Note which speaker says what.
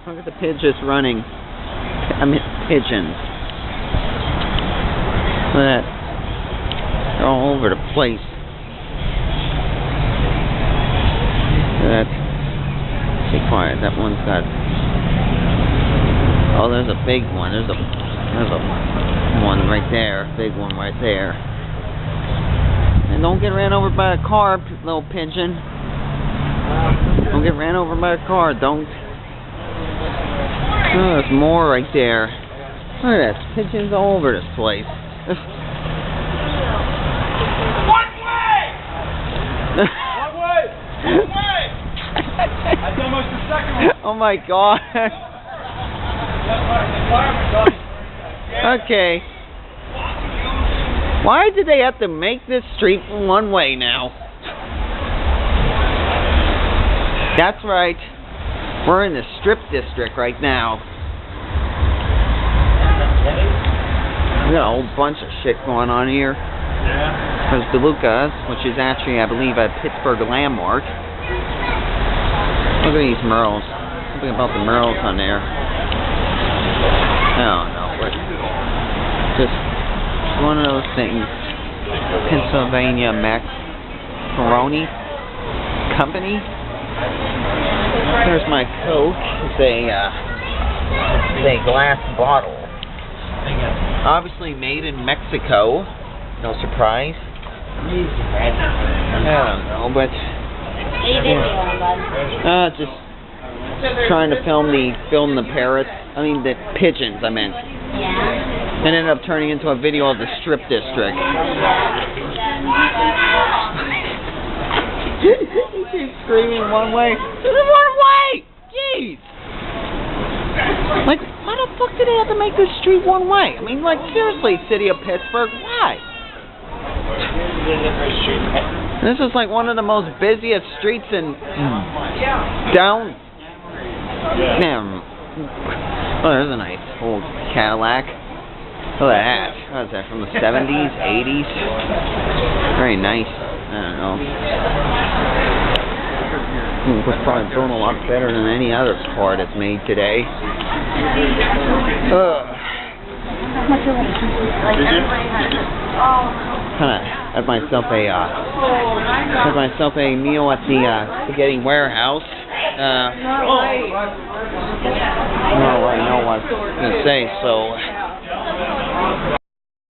Speaker 1: Look at the pigeons running. I mean, pigeons. Look at that. They're all over the place. Look at that. Stay quiet. That one's got... Oh, there's a big one. There's a one right there. Big one right there. And don't get ran over by a car, little pigeon. Don't get ran over by a car. Don't. Oh, there's more right there. Look at that. Pigeons all over this place.
Speaker 2: One way! One way! One way! That's almost the second one.
Speaker 1: Oh my God. Okay. Why did they have to make this street one way now? That's right. We're in the strip district right now. We got a whole bunch of shit going on here.
Speaker 2: Yeah.
Speaker 1: There's DeLuca's, which is actually, I believe, a Pittsburgh landmark. Look at these murals. Something about the murals on there. I don't know, but just one of those things. Pennsylvania Macaroni Company. There's my Coke. It's a glass bottle. Obviously made in Mexico. No surprise. I don't know, but just trying to film the parrots. I mean the pigeons. I meant. Yeah. And ended up turning into a video of the strip district. He keeps screaming one way. This is one way! Jeez! Like, why the fuck did they have to make this street one way? I mean, like, seriously, city of Pittsburgh, why? This is like one of the most busiest streets in down. Damn. Oh, there's a nice old Cadillac. Look at that. What is that, from the 70s, 80s? Very nice. I don't know. It was probably built a lot better than any other car that's made today. Kind of had myself a meal at the Spaghetti Warehouse. I don't really know what I was gonna say, so.